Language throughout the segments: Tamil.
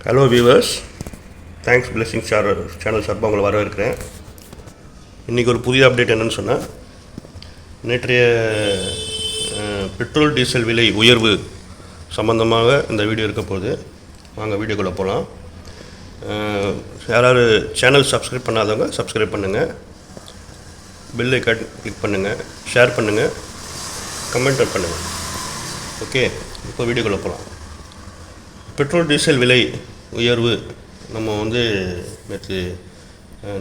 Hello viewers, thanks blessing channel சார்பாக உங்களை வரவேற்கிறேன். இன்றைக்கி ஒரு புதிய அப்டேட் என்னென்னு சொன்னால், நேற்றைய பெட்ரோல் டீசல் விலை உயர்வு சம்பந்தமாக இந்த வீடியோ இருக்க போகுது. வாங்க வீடியோக்குள்ளே போகலாம். யாராவது சேனல் சப்ஸ்கிரைப் பண்ணாதவங்க சப்ஸ்கிரைப் பண்ணுங்கள், பெல் ஐக்கான் கிளிக் பண்ணுங்கள், ஷேர் பண்ணுங்கள், கமெண்ட் பண்ணுங்கள். ஓகே, இப்போ வீடியோக்குள்ளே போகலாம். பெட்ரோல் டீசல் விலை உயர்வு நம்ம நேற்று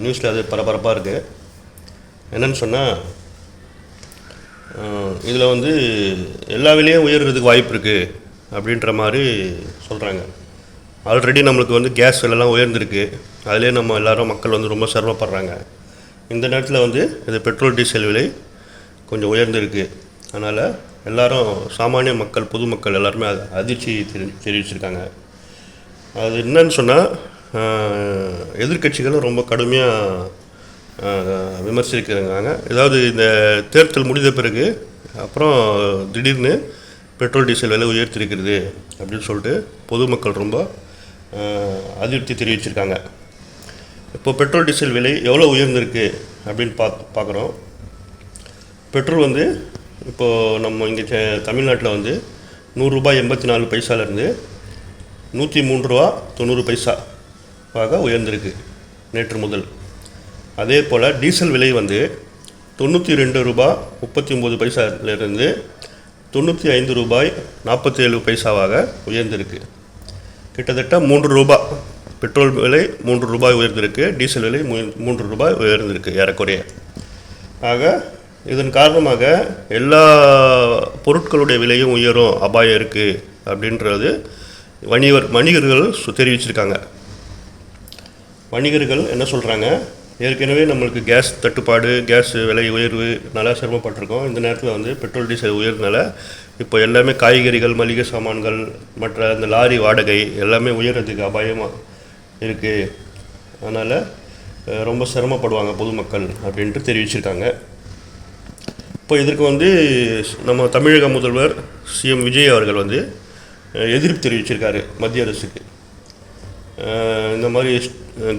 நியூஸில் அது பரபரப்பாக இருக்குது. என்னென்னு சொன்னால், இதில் எல்லா விலையும் உயர்றதுக்கு வாய்ப்பு இருக்குது அப்படின்ற மாதிரி சொல்கிறாங்க. ஆல்ரெடி நம்மளுக்கு கேஸ் விலைலாம் உயர்ந்திருக்கு. அதிலே நம்ம எல்லோரும் மக்கள் ரொம்ப சிரமப்படுறாங்க. இந்த நேரத்தில் இது பெட்ரோல் டீசல் விலை கொஞ்சம் உயர்ந்திருக்கு. அதனால் எல்லோரும் சாமானிய மக்கள், பொதுமக்கள் எல்லாருமே அதிர்ச்சி தெரிவிச்சிருக்காங்க. அது என்னன்னு சொன்னால், எதிர்க்கட்சிகளும் ரொம்ப கடுமையாக விமர்சிக்கிறாங்க. ஏதாவது இந்த தேர்தல் முடிந்த பிறகு அப்புறம் திடீர்னு பெட்ரோல் டீசல் விலை உயர்த்திருக்கிறது அப்படின்னு சொல்லிட்டு பொதுமக்கள் ரொம்ப அதிருப்தி தெரிவிச்சிருக்காங்க. இப்போ பெட்ரோல் டீசல் விலை எவ்வளோ உயர்ந்திருக்கு அப்படின்னு பார்க்குறோம். பெட்ரோல் இப்போது நம்ம இங்கே தமிழ்நாட்டில் 100 ரூபாய் 84 பைசாலேருந்து 103 ரூபா 90 பைசாவாக உயர்ந்திருக்கு நேற்று முதல். அதே போல் டீசல் விலை 92 ரூபாய் 39 பைசாலேருந்து 95 ரூபாய் 47 பைசாவாக உயர்ந்திருக்கு. கிட்டத்தட்ட 3 ரூபாய் பெட்ரோல் விலை 3 ரூபாய் உயர்ந்திருக்கு, டீசல் விலை 3 ரூபாய் உயர்ந்திருக்கு ஏறக்குறைய. ஆக இதன் காரணமாக எல்லா பொருட்களுடைய விலையும் உயரும் அபாயம் இருக்குது அப்படின்றது வணிகர்கள் தெரிவிச்சிருக்காங்க. வணிகர்கள் என்ன சொல்கிறாங்க, ஏற்கனவே நம்மளுக்கு கேஸ் தட்டுப்பாடு, கேஸ் விலை உயர்வு நல்லா சிரமப்பட்டிருக்கோம். இந்த நேரத்தில் பெட்ரோல் டீசல் உயர்றதுனால இப்போ எல்லாமே காய்கறிகள், மளிகை சாமான்கள், மற்ற இந்த லாரி வாடகை எல்லாமே உயர்றதுக்கு அபாயமாக இருக்குது. அதனால் ரொம்ப சிரமப்படுவாங்க பொதுமக்கள் அப்படின்ட்டு தெரிவிச்சிருக்காங்க. இப்போ இதற்கு நம்ம தமிழக முதல்வர் சிஎம் விஜய் அவர்கள் எதிர்ப்பு தெரிவிச்சிருக்காரு மத்திய அரசுக்கு. இந்த மாதிரி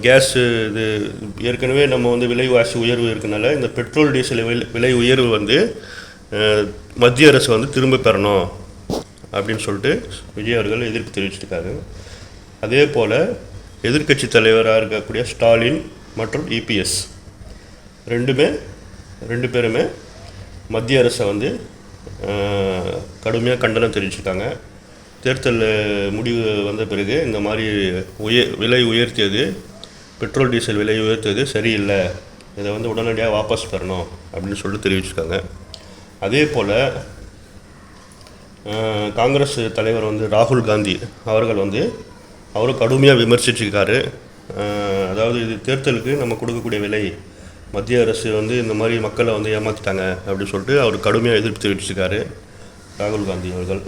கேஸு இது ஏற்கனவே நம்ம விலைவாசி உயர்வு இருக்கனால இந்த பெட்ரோல் டீசல் விலை உயர்வு மத்திய அரசு திரும்ப பெறணும் அப்படின்னு சொல்லிட்டு விஜய் அவர்கள் எதிர்ப்பு தெரிவிச்சிருக்காரு. அதே போல் எதிர்க்கட்சி தலைவராக இருக்கக்கூடிய ஸ்டாலின் மற்றும் இபிஎஸ் ரெண்டு பேருமே மத்திய அரசை கடுமையாக கண்டனம் தெரிவிச்சிருக்காங்க. தேர்தல் முடிவு வந்த பிறகு இந்த மாதிரி விலை உயர்த்தியது, பெட்ரோல் டீசல் விலை உயர்த்தியது சரியில்லை, இதை உடனடியாக வாபஸ் பெறணும் அப்படின்னு சொல்லிட்டு தெரிவிச்சிருக்காங்க. அதே போல் காங்கிரஸ் தலைவர் ராகுல் காந்தி அவர்கள் அவரும் கடுமையாக விமர்சிச்சிருக்காரு. அதாவது இது தேர்தலுக்கு நம்ம கொடுக்கக்கூடிய விலை, மத்திய அரசு இந்த மாதிரி மக்களை ஏமாற்றிட்டாங்க அப்படின்னு சொல்லிட்டு அவர் கடுமையாக எதிர்ப்பு தெரிவிச்சிருக்காரு ராகுல் காந்தி அவர்கள்.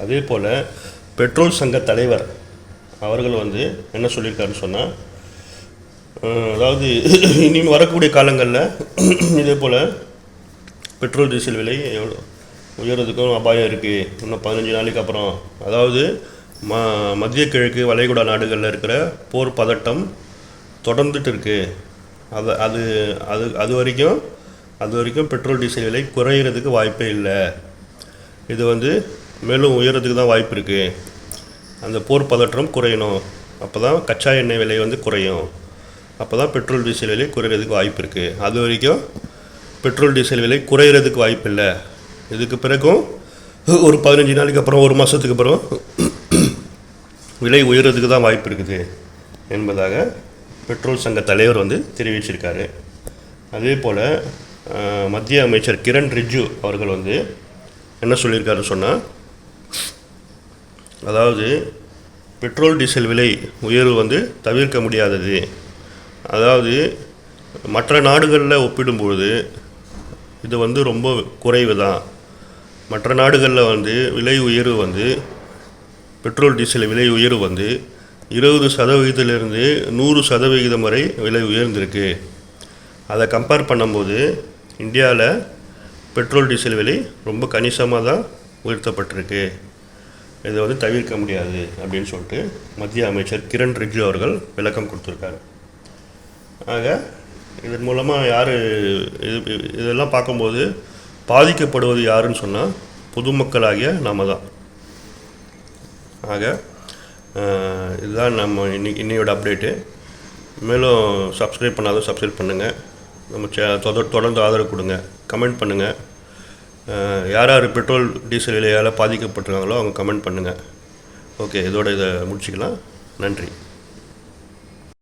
அதே போல் பெட்ரோல் சங்க தலைவர் அவர்கள் என்ன சொல்லியிருக்காருன்னு சொன்னால், அதாவது இனிமேல் வரக்கூடிய காலங்களில் இதே போல் பெட்ரோல் டீசல் விலை எவ்வளோ உயர்றதுக்கும் அபாயம் இருக்குது. இன்னும் 15 நாளைக்கு அப்புறம், அதாவது மத்திய கிழக்கு வளைகுடா நாடுகளில் இருக்கிற போர் பதட்டம் தொடர்ந்துட்டு இருக்குது. அது அது அது வரைக்கும் பெட்ரோல் டீசல் விலை குறையிறதுக்கு வாய்ப்பே இல்லை. இது மேலும் உயரத்துக்கு தான் வாய்ப்பு இருக்குது. அந்த போர் பதற்றம் குறையணும், அப்போ தான் கச்சா எண்ணெய் விலை குறையும், அப்போ தான் பெட்ரோல் டீசல் விலை குறையிறதுக்கு வாய்ப்பு இருக்குது. அது வரைக்கும் பெட்ரோல் டீசல் விலை குறையிறதுக்கு வாய்ப்பு இல்லை. இதுக்கு பிறகும் ஒரு 15 நாளைக்கு அப்புறம், ஒரு மாதத்துக்கு அப்புறம் விலை உயர்றதுக்கு தான் வாய்ப்பு இருக்குது என்பதாக பெட்ரோல் சங்க தலைவர் தெரிவிச்சிருக்காரு. அதே போல் மத்திய அமைச்சர் கிரண் ரிஜிஜு அவர்கள் என்ன சொல்லியிருக்காருன்னு சொன்னால், அதாவது பெட்ரோல் டீசல் விலை உயர்வு தவிர்க்க முடியாதது. அதாவது மற்ற நாடுகளில் ஒப்பிடும்பொழுது இது ரொம்ப குறைவு தான். மற்ற நாடுகளில் விலை உயர்வு பெட்ரோல் டீசல் விலை உயர்வு 20% 100% வரை விலை உயர்ந்திருக்கு. அதை கம்பேர் பண்ணும்போது இந்தியாவில் பெட்ரோல் டீசல் விலை ரொம்ப கணிசமாக தான் உயர்த்தப்பட்டிருக்கு இதை வந்து தவிர்க்க முடியாது அப்படின்னு சொல்லிட்டு மத்திய அமைச்சர் கிரண் ரிஜிஜு அவர்கள் விளக்கம் கொடுத்துருக்காரு. ஆக இதன் மூலமாக யார் இதெல்லாம் பார்க்கும்போது பாதிக்கப்படுவது யாருன்னு சொன்னால் பொதுமக்களாகிய நாம தான். ஆக இதுதான் நம்ம இன்னையோட அப்டேட்டு. மேலும் சப்ஸ்கிரைப் பண்ணாத சப்ஸ்கிரைப் பண்ணுங்கள். நம்ம தொடர்ந்து ஆதரவு கொடுங்க, கமெண்ட் பண்ணுங்கள். யார் யார் பெட்ரோல் டீசல் விலையால் பாதிக்கப்பட்டிருக்காங்களோ அவங்க கமெண்ட் பண்ணுங்கள். ஓகே, இதோட இதை முடிச்சுக்கலாம். நன்றி.